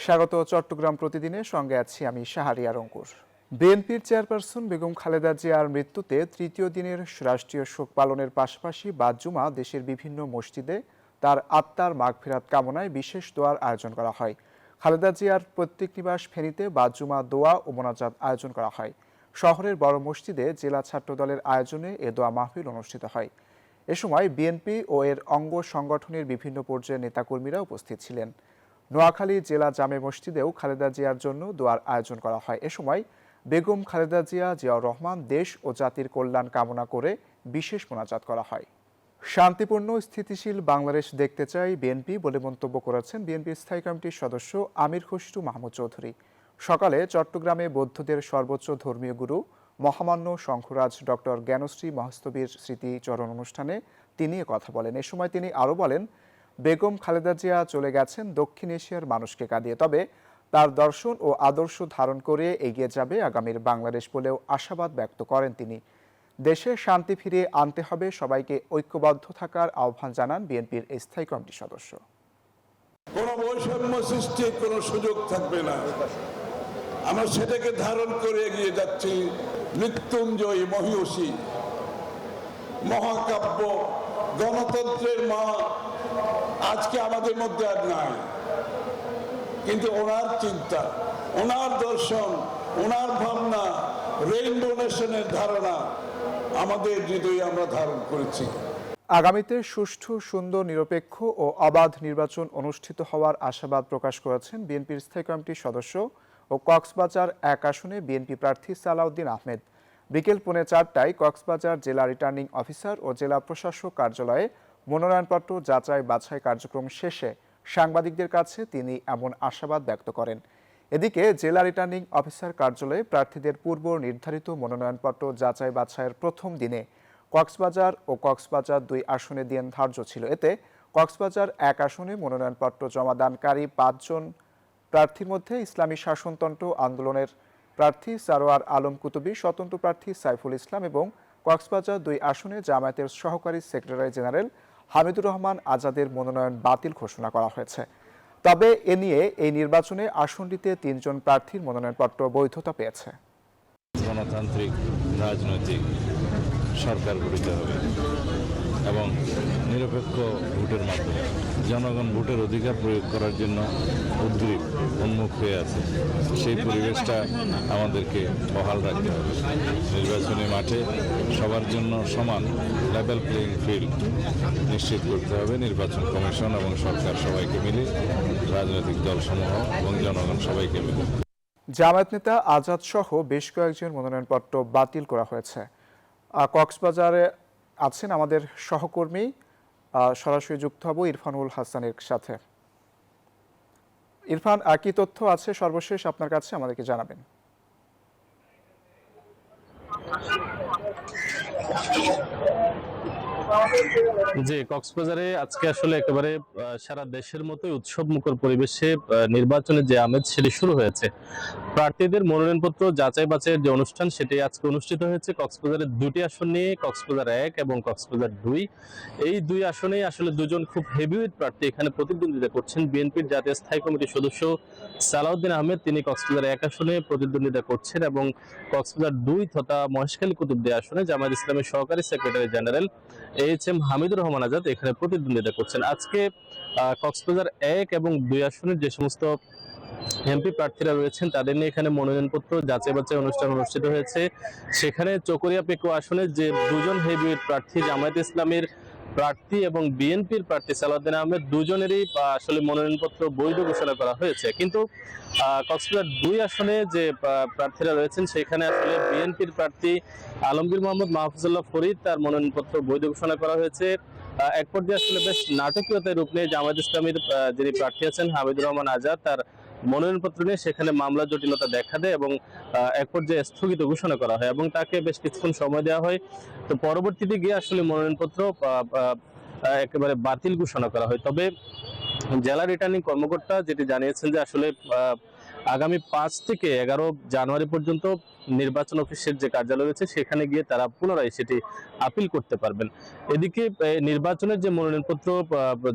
স্বাগত চট্টগ্রাম প্রতিদিনে, সঙ্গে আছি আমি শাহরিয়ার অঙ্কুর। বিএনপির চেয়ারপারসন বেগম খালেদা জিয়ার মৃত্যুতে তৃতীয় দিনের রাষ্ট্রীয় শোক পালনের পাশাপাশি বাদ জুমা দেশের বিভিন্ন মসজিদে তার আত্মার মাগফিরাত কামনায় বিশেষ দোয়ার আয়োজন করা হয়। খালেদা জিয়ার পৈতৃক নিবাস ফেনীতে বাদ জুমা দোয়া ও মোনাজাত আয়োজন করা হয়। শহরের বড় মসজিদে জেলা ছাত্রদলের আয়োজনে এ দোয়া মাহফিল অনুষ্ঠিত হয়। এ সময় বিএনপি ও এর অঙ্গ সংগঠনের বিভিন্ন পর্যায়ের নেতাকর্মীরা উপস্থিত ছিলেন। নোয়াখালী জেলা জামে মসজিদেও খালেদা জিয়ার জন্য দোয়ার আয়োজন করা হয়। এ সময় বেগম খালেদা জিয়াউর রহমান দেশ ও জাতির কল্যাণ কামনা করে বিশেষ মোনাজাত করা হয়। শান্তিপূর্ণ স্থিতিশীল বাংলাদেশ দেখতে চাই বিএনপি বলে মন্তব্য করেছেন বিএনপির স্থায়ী কমিটির সদস্য আমির খসরু মাহমুদ চৌধুরী। সকালে চট্টগ্রামে বৌদ্ধদের সর্বোচ্চ ধর্মীয় গুরু মহামান্য শঙ্খরাজ ডক্টর জ্ঞানশ্রী মহাস্তবীর স্মৃতিচরণ অনুষ্ঠানে তিনি কথা বলেন। এ সময় তিনি আরও বলেন, বেগম খালেদা জিয়া চলে গেছেন দক্ষিণ এশিয়ার মানুষকে কাঁদিয়ে, তবে তার দর্শন ও আদর্শ ধারণ করে এগিয়ে যাবে আগামীর বাংলাদেশ বলেও আশাবাদ ব্যক্ত করেন তিনি। দেশে শান্তি ফিরিয়ে আনতে হবে, সবাইকে ঐক্যবদ্ধ থাকার আহ্বান জানান বিএনপির স্থায়ী কমিটির সদস্য। কোনো বৈষম্য সৃষ্টির কোনো সুযোগ থাকবে না। আমরা সেটাকে ধারণ করে এগিয়ে যাচ্ছি। মৃত্যুঞ্জয়ী মহিষী মহাকাব্য গণতন্ত্রের মা আজকে আমাদের মধ্যে আর নাই, কিন্তু ওনার চিন্তা, ওনার দর্শন, ওনার ভাবনা, রেইনবো নেশনের ধারণা আমাদের হৃদয়ে আমরা ধারণ করেছি। আগামীতে সুষ্ঠু, সুন্দর, নিরপেক্ষ ও অবাধ নির্বাচন অনুষ্ঠিত হওয়ার আশাবাদ প্রকাশ করেছেন বিএনপির স্থায়ী কমিটির সদস্য ও কক্সবাজার ১ আসনে বিএনপি প্রার্থী সালাউদ্দিন আহমেদ। বিকেল 4:30টায় কক্সবাজার জেলা রিটার্নিং অফিসার ও জেলা প্রশাসক কার্যালয়ে মনোনয়নপত্র যাচাই বাছাই কার্যক্রম শেষে সাংবাদিকদের কাছে তিনি এমন আশাবাদ ব্যক্ত করেন। এদিকে জেলা রিটার্নিং অফিসার কার্যালয়ে প্রার্থীদের পূর্ব নির্ধারিত মনোনয়নপত্র যাচাই বাছাইয়ের প্রথম দিনে কক্সবাজার ও কক্সবাজার 2 আসনে দিন ধার্য ছিল। এতে কক্সবাজার 1 আসনে মনোনয়নপত্র জমাদানকারী 5 জন প্রার্থীর মধ্যে ইসলামী শাসনতন্ত্র আন্দোলনের প্রার্থী সারোয়ার আলম কুতুবী, স্বতন্ত্র প্রার্থী সাইফুল ইসলাম এবং কক্সবাজার 2 আসনে জামায়াতের সহকারী সেক্রেটারি জেনারেল হামিদুর রহমান আজাদের মনোনয়ন বাতিল ঘোষণা করা হয়েছে। তবে এ নিয়ে এই নির্বাচনে আসনটিতে 3 জন প্রার্থীর মনোনয়নপত্র বৈধতা পেয়েছে। গণতান্ত্রিক রাজনৈতিক সরকার গঠিত হবে এবং নিরপেক্ষ ভোটের মাধ্যমে জনগণ ভোটের অধিকার প্রয়োগ করার জন্য উদ্গ্রীব উন্মুখ হয়ে আছে। সেই পরিবেশটা আমাদেরকে বহাল রাখতে হবে। নির্বাচনী মাঠে সবার জন্য সমান লেভেল প্লেইং ফিল্ড নিশ্চিত করতে হবে। নির্বাচন কমিশন এবং সরকার সবাইকে মিলে, রাজনৈতিক দলসমূহ এবং জনগণ সবাইকে মিলে। জামায়াত নেতা আজাদ সহ বেশ কয়েকজন মনোনয়নপত্র বাতিল করা হয়েছে। কক্সবাজারে আছেন আমাদের সহকর্মী, সরাসরি যুক্ত হব ইরফানুল হাসানের সাথে। ইরফান, কি তথ্য আছে সর্বশেষ আপনার কাছে, আমাদেরকে জানাবেন। জি, কক্সবাজারে আজকে আসলে একেবারে সারা দেশের মতোই উৎসব মুখর পরিবেশে নির্বাচনের যে আমেজ সেটি শুরু হয়েছে। প্রার্থীদের মনোনয়নপত্র যাচাই বাছাইয়ের যে অনুষ্ঠান সেটি আজকে অনুষ্ঠিত হয়েছে কক্সবাজারের 2টি আসন নিয়ে, কক্সবাজার 1 এবং কক্সবাজার 2। এই 2 আসনেই আসলে দুজন খুব হেভিওয়েট প্রার্থী এখানে প্রতিদ্বন্দ্বিতা করছেন। বিএনপির জাতীয় স্থায়ী কমিটির সদস্য সালাউদ্দিন আহমেদ তিনি কক্সবাজার 1 আসনে প্রতিদ্বন্দ্বিতা করছেন এবং কক্সবাজার 2 তথা মহেশখালী কুতুবদিয়া আসনে জামায়াত ইসলামের সহকারী secretary general HM. Hamidur Rahman Azad এখানে প্রতিদ্বন্দ্বিতা করছেন। আজকে কক্সবাজার 1 এবং 2 আসনের যে সমস্ত এমপি প্রার্থীরা রয়েছেন তাদের নিয়ে এখানে মনোনয়নপত্র যাচাই বাছাই অনুষ্ঠান অনুষ্ঠিত হয়েছে। সেখানে চকরিয়া পেকো আসনে যে 2 জন হেভিওয়েট প্রার্থী জামায়াত ইসলামের প্রার্থী এবং বিএনপির প্রার্থী সালাউদ্দিন আহমেদ দুজনেরই আসলে মনোনয়নপত্র বৈধ ঘোষণা করা হয়েছে। কিন্তু কক্সবাজার 2 আসনে যে প্রার্থীরা রয়েছেন সেখানে আসলে বিএনপির প্রার্থী আলমগীর মোহাম্মদ মাহফুজুল্লাহ ফরিদ তার মনোনয়নপত্র বৈধ ঘোষণা করা হয়েছে। এক পর্যায়ে আসলে বেশ নাটকীয়তায় রূপ নিয়ে জামায়াত ইসলামীর যিনি প্রার্থী আছেন হামিদুর রহমান আজাদ তার মনোনয়নপত্র নিয়ে সেখানে মামলা জটিলতা দেখা দেয় এবং এক পর্যায়ে স্থগিত ঘোষণা করা হয় এবং তাকে বেশ কিছুক্ষণ সময় দেওয়া হয়। তো পরবর্তীতে গিয়ে আসলে মনোনয়নপত্র একেবারে বাতিল ঘোষণা করা হয়। তবে জেলা রিটার্নিং কর্মকর্তা যেটি জানিয়েছেন যে আসলে আগামী 5 থেকে 11 জানুয়ারি পর্যন্ত নির্বাচন অফিসের যে কার্যালয় রয়েছে সেখানে গিয়ে তারা পুনরায় সেটি আপিল করতে পারবেন। এদিকে নির্বাচনের যে মনোনয়নপত্র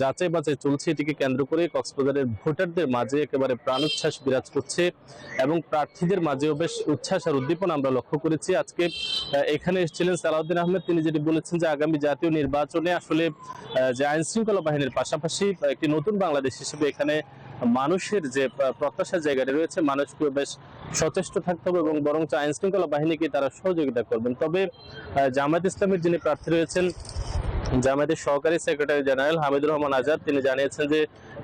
যাচাই বাছাই চলছে, এটিকে কেন্দ্র করে কক্সবাজারের ভোটারদের মাঝে একেবারে প্রাণোচ্ছ্বাস বিরাজ করছে এবং প্রার্থীদের মাঝেও বেশ উচ্ছ্বাস আর উদ্দীপনা আমরা লক্ষ্য করেছি। আজকে এখানে এসেছিলেন সালাউদ্দিন আহমেদ, তিনি যেটি বলেছেন যে আগামী জাতীয় নির্বাচনে আসলে যে আইন শৃঙ্খলা বাহিনীর পাশাপাশি একটি নতুন বাংলাদেশ হিসেবে এখানে মানুষের যে প্রত্যাশার জায়গাটি রয়েছে, মানুষকে বেশ সচেষ্ট থাকতে হবে এবং বরঞ্চ আইন শৃঙ্খলা বাহিনীকে তারা সহযোগিতা করবেন। তবে জামায়াত ইসলামের যিনি প্রার্থী রয়েছেন, জামায়াতের সহকারী সেক্রেটারি জেনারেল হামিদুর রহমান আজাদ, তিনি জানিয়েছেন যে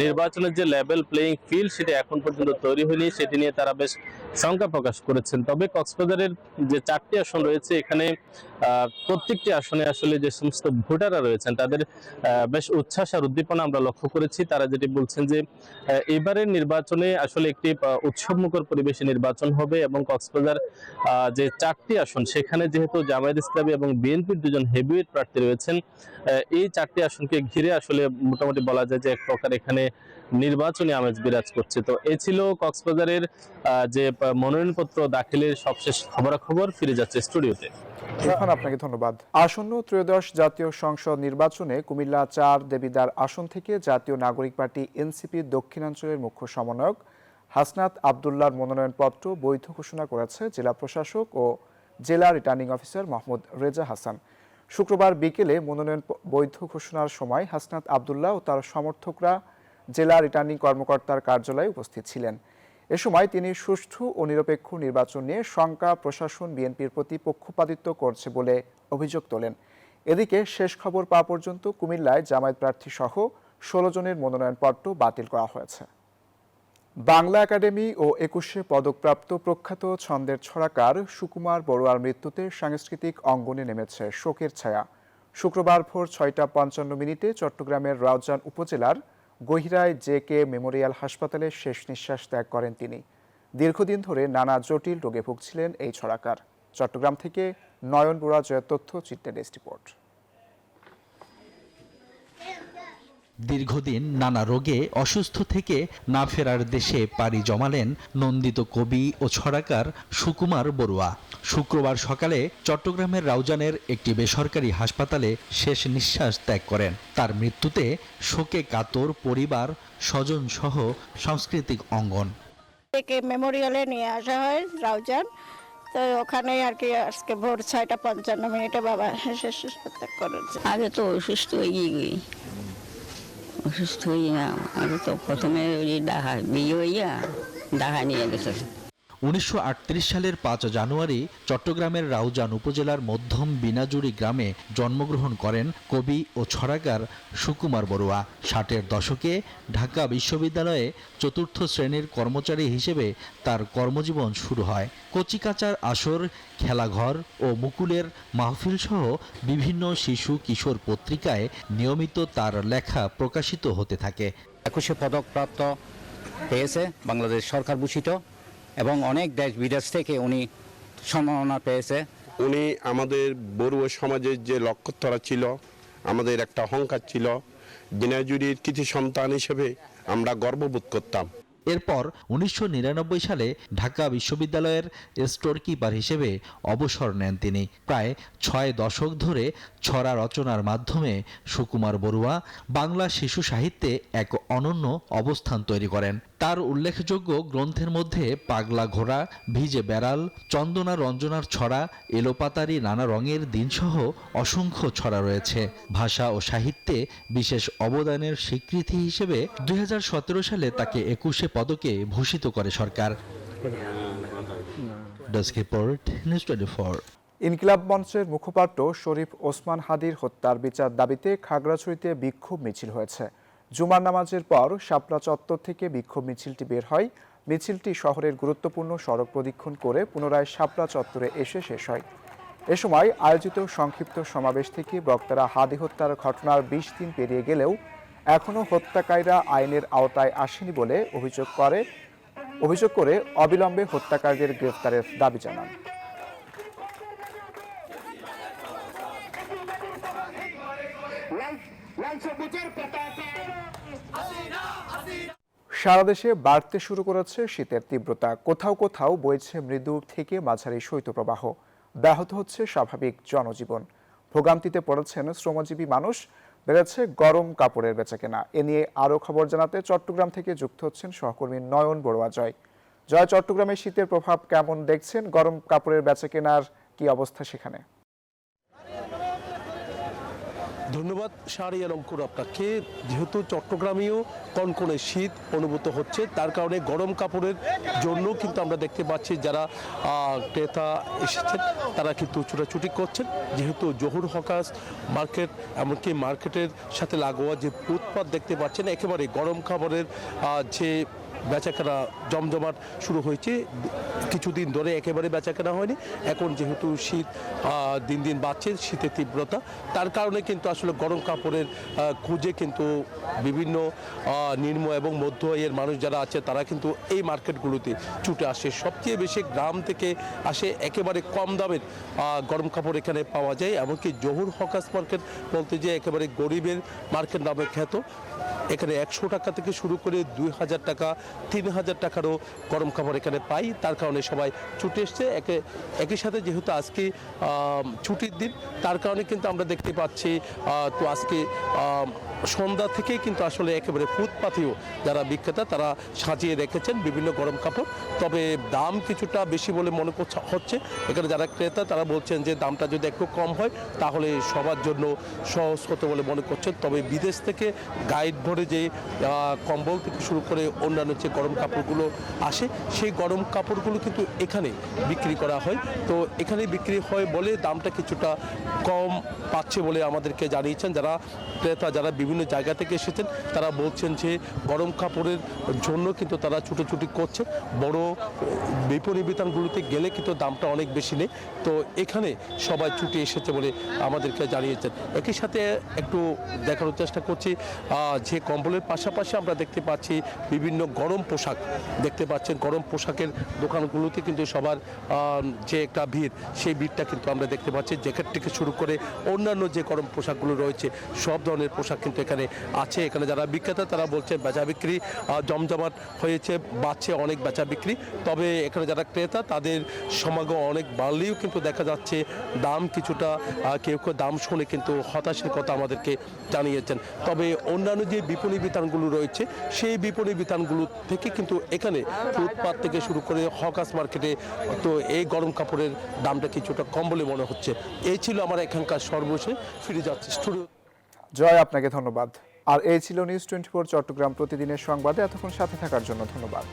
নির্বাচনের যে লেভেল প্লেইং ফিল্ড সেটি এখন পর্যন্ত তৈরি হয়নি, সেটি নিয়ে তারা বেশ শঙ্কা প্রকাশ করেছেন। তবে কক্সবাজারের যে 4টি আসন রয়েছে, এখানে প্রত্যেকটি আসনে আসলে যে সমস্ত ভোটাররা রয়েছেন তাদের বেশ উচ্ছ্বাস আর উদ্দীপনা আমরা লক্ষ্য করেছি। তারা যেটি বলছেন যে এবারের নির্বাচনে আসলে একটি উৎসবমুখর পরিবেশে নির্বাচন হবে এবং কক্সবাজার যে 4টি আসন সেখানে যেহেতু জামায়াত ইসলামী এবং বিএনপির দুজন হেভিওয়েট প্রার্থী রয়েছেন, এই 4টি আসনকে ঘিরে আসলে মোটামুটি বলা যায় যে এক প্রকার এখানে নির্বাচনী আমেজ বিরাজ করছে। তো এই ছিল কক্সবাজারের যে মনোনয়নপত্র দাখিলের সবশেষ খবরাখবর। ফিরে যাচ্ছে স্টুডিওতে। ইরফান, আপনাকে ধন্যবাদ। আসন্ন ত্রয়োদশ জাতীয় সংসদ নির্বাচনে কুমিল্লা 4 দেবিদ্বার আসন থেকে জাতীয় নাগরিক পার্টি এনসিপি দক্ষিণাঞ্চলের মুখ্য সমন্বয়ক হাসনাত আবদুল্লাহর মনোনয়নপত্র বৈধ ঘোষণা করেছে জেলা প্রশাসক ও জেলা রিটার্নিং অফিসার মোহাম্মদ রেজা হাসান। শুক্রবার বিকেলে মনোনয়ন বৈধ ঘোষণার সময় হাসনাত আবদুল্লাহ ও তার সমর্থকরা জেলা রিটার্নিং কর্মকর্তার কার্যালয়ে উপস্থিত ছিলেন। এ সময় তিনি সুষ্ঠু ও নিরপেক্ষ নির্বাচন নিয়ে শঙ্কা প্রশাসন বিএনপির প্রতি পক্ষপাতিত্ব করছে বলে অভিযোগ তোলেন। এদিকে শেষ খবর পাওয়া পর্যন্ত কুমিল্লায় জামায়াত প্রার্থী সহ 16 জনের মনোনয়নপত্র বাতিল করা হয়েছে। বাংলা একাডেমি ও 21শে পদকপ্রাপ্ত প্রখ্যাত ছন্দের ছড়াকার সুকুমার বড়ুয়ার মৃত্যুতে সাংস্কৃতিক অঙ্গনে নেমেছে শোকের ছায়া। শুক্রবার ভোর 6:55 চট্টগ্রামের রাউজান উপজেলার গহিরায় জে.কে মেমোরিয়াল হাসপাতালে শেষ নিঃশ্বাস ত্যাগ করেন তিনি। দীর্ঘদিন ধরে নানা জটিল রোগে ভুগছিলেন এই ছড়াকার। চট্টগ্রাম থেকে নয়ন বড়ুয়া জয়ের তথ্যচিত্রে ডেস্ক রিপোর্ট। দীর্ঘদিন নানা রোগে অসুস্থ থেকে না ফেরার দেশে পাড়ি জমালেন নন্দিত কবি ও ছড়াকার সুকুমার বড়ুয়া। শুক্রবার সকালে চট্টগ্রামের রাউজানের একটি বেসরকারি হাসপাতালে শেষ নিঃশ্বাস ত্যাগ করেন। তার মৃত্যুতে শোকে কাতর পরিবার, স্বজন সহ সাংস্কৃতিক অঙ্গন। মেমোরিয়ালে নিয়ে আসা হয় রাউজান, তো ওখানে আর কি আজকে ভোর 6:55 বাবা শেষ ত্যাগ করেছে। আগে তো অসুস্থ হইয়া আগে তো প্রথমে বিয়ে হইয়া ডাহা নিয়ে গেছে। 1938 সালের 5 জানুয়ারি চট্টগ্রামের রাউজান উপজেলার মধ্যম বিনাজুরি গ্রামে জন্মগ্রহণ করেন কবি ও ছড়াকার সুকুমার বড়ুয়া। 60-এর দশকে ঢাকা বিশ্ববিদ্যালয়ে 4র্থ শ্রেণীর কর্মচারী হিসেবে তার কর্মজীবন শুরু হয়। কচিকাচার আসর, খেলাঘর ও মুকুলের মাহফিল সহ বিভিন্ন শিশু কিশোর পত্রিকায় নিয়মিত তার লেখা প্রকাশিত হতে থাকে। 21শে পদক প্রাপ্ত পেয়েছে, বাংলাদেশ সরকার ভূষিত, এবং অনেক দেশ বিদেশ থেকে উনি সম্মাননা পেয়েছে। উনি আমাদের বড়ুয়া সমাজের যে লক্ষ্যতরা ছিল, আমাদের একটা অহংকার ছিল, দিনাজুরির কৃতি সন্তান হিসেবে আমরা গর্ববোধ করতাম। এরপর 1999 সালে ঢাকা বিশ্ববিদ্যালয়ের স্টোর কিপার হিসেবে অবসর নেন তিনি। প্রায় 6 দশক ধরে ছড়া রচনার মাধ্যমে সুকুমার বড়ুয়া বাংলা শিশু সাহিত্যে এক অনন্য অবস্থান তৈরি করেন। তার উল্লেখযোগ্য গ্রন্থের মধ্যে পাগলা ঘোড়া, ভিজে বেড়াল, চন্দনা রঞ্জনার ছড়া, এলোপাতারি নানা রঙের দিনসহ অসংখ্য ছড়া রয়েছে। ভাষা ও সাহিত্যে বিশেষ অবদানের স্বীকৃতি হিসেবে 2017 সালে তাকে 21শে পদকে ভূষিত করে সরকার। Desk report, news 24। ইনকিলাব মঞ্চের মুখপাত্র শরীফ ওসমান হাদির হত্যার বিচার দাবিতে খাগড়াছড়িতে বিক্ষোভ মিছিল হয়েছে। জুমার নামাজের পর শাপলা চত্বর থেকে বিক্ষোভ মিছিলটি বের হয়। মিছিলটি শহরের গুরুত্বপূর্ণ সড়ক প্রদক্ষিণ করে পুনরায় শাপলা চত্বরে এসে শেষ হয়। এ সময় আয়োজিত সংক্ষিপ্ত সমাবেশ থেকে বক্তারা হাদি হত্যার ঘটনার 20 দিন পেরিয়ে গেলেও এখনও হত্যাকারীরা আইনের আওতায় আসেনি বলে অভিযোগ করে অবিলম্বে হত্যাকারীদের গ্রেফতারের দাবি জানান। সারা দেশে বাড়তে শুরু করেছে শীতের তীব্রতা। কোথাও কোথাও বইছে মৃদু থেকে মাঝারি শৈত্যপ্রবাহ। ব্যাহত হচ্ছে স্বাভাবিক জনজীবন। ভোগান্তিতে পড়েছেন শ্রমজীবী মানুষ। বেড়েছে গরম কাপড়ের বেচাকেনা। এ নিয়ে আরও খবর জানাতে চট্টগ্রাম থেকে যুক্ত হচ্ছেন সহকর্মী নয়ন বড়ুয়া। জয়, চট্টগ্রামে শীতের প্রভাব কেমন দেখছেন? গরম কাপড়ের বেচাকেনার কি অবস্থা সেখানে? ধন্যবাদ শাহরিয়ার অঙ্কুর আপনাকে। যেহেতু চট্টগ্রামেও কনকনে শীত অনুভূত হচ্ছে, তার কারণে গরম কাপড়ের জন্য কিন্তু আমরা দেখতে পাচ্ছি যারা ক্রেতা এসেছেন তারা কিন্তু ছুটাছুটি করছেন। যেহেতু জহুর হকার্স মার্কেট, এমনকি মার্কেটের সাথে লাগোয়া যে ফুটপাত দেখতে পাচ্ছেন, একেবারে গরম কাপড়ের যে বেচাকেনা জমজমাট শুরু হয়েছে। কিছুদিন ধরে একেবারে বেচাকেনা হয়নি। এখন যেহেতু শীত দিন দিন বাড়ছে, শীতের তীব্রতা, তার কারণে কিন্তু আসলে গরম কাপড়ের খুঁজে কিন্তু বিভিন্ন নিম্ন এবং মধ্য আয়ের মানুষ যারা আছে তারা কিন্তু এই মার্কেটগুলোতে ছুটে আসে। সবচেয়ে বেশি গ্রাম থেকে আসে। একেবারে কম দামের গরম কাপড় এখানে পাওয়া যায়। এমনকি জহুর হকার্স মার্কেট বলতে যে একেবারে গরিবের মার্কেট নামে খ্যাত। এখানে 100 টাকা থেকে শুরু করে 2000 টাকা, 3000 টাকারও গরম কাপড় এখানে পাই। তার কারণে সবাই ছুটে এসছে। একই সাথে যেহেতু আজকে ছুটির দিন, তার কারণে কিন্তু আমরা দেখতে পাচ্ছি তো আজকে সন্ধ্যা থেকেই কিন্তু আসলে একেবারে ফুটপাতেও যারা বিক্রেতা তারা সাজিয়ে রেখেছেন বিভিন্ন গরম কাপড়। তবে দাম কিছুটা বেশি বলে মনে হচ্ছে। এখানে যারা ক্রেতা তারা বলছেন যে দামটা যদি একটু কম হয় তাহলে সবার জন্য সহজ হতে বলে মনে করছেন। তবে বিদেশ থেকে গাইড ভরে যে কম্বল থেকে শুরু করে অন্যান্য যে গরম কাপড়গুলো আসে, সেই গরম কাপড়গুলো কিন্তু এখানে বিক্রি করা হয়। তো এখানে বিক্রি হয় বলে দামটা কিছুটা কম পাচ্ছে বলে আমাদেরকে জানিয়েছেন যারা ক্রেতা, যারা বিভিন্ন জায়গা থেকে এসেছেন। তারা বলছেন যে গরম কাপড়ের জন্য কিন্তু তারা ছুটোছুটি করছে। বড় বিপণী বিতানগুলোতে গেলে কিন্তু দামটা অনেক বেশি নেই। তো এখানে সবাই ছুটে এসেছে বলে আমাদেরকে জানিয়েছেন। একই সাথে একটু দেখানোর চেষ্টা করছি যে কম্বলের পাশাপাশি আমরা দেখতে পাচ্ছি বিভিন্ন গরম পোশাক দেখতে পাচ্ছেন। গরম পোশাকের দোকানগুলোতে কিন্তু সবার যে একটা ভিড়, সেই ভিড়টা কিন্তু আমরা দেখতে পাচ্ছি। জ্যাকেট থেকে শুরু করে অন্যান্য যে গরম পোশাকগুলো রয়েছে সব ধরনের পোশাক কিন্তু এখানে আছে। এখানে যারা বিক্রেতা তারা বলছে বেচা বিক্রি জমজমাট হয়েছে, বাড়ছে অনেক বেচা বিক্রি। তবে এখানে যারা ক্রেতা তাদের সমাগম অনেক বাড়লেও কিন্তু দেখা যাচ্ছে দাম কিছুটা কেউ কেউ দাম শুনে কিন্তু হতাশের কথা আমাদেরকে জানিয়েছেন। তবে অন্যান্য যে বিপণী বিতানগুলো রয়েছে সেই বিপণী বিতানগুলো থেকে কিন্তু এখানে ফুটপাত থেকে শুরু করে হকার্স মার্কেটে তো এই গরম কাপড়ের দামটা কিছুটা কম বলে মনে হচ্ছে। এই ছিল আমার এখানকার সর্বশেষ। ফিরে যাচ্ছি স্টুডিও। জয়, আপনাকে ধন্যবাদ। আর এই ছিল নিউজ 24 চট্টগ্রাম প্রতিদিনের সংবাদে। এতক্ষণ সাথে থাকার জন্য ধন্যবাদ।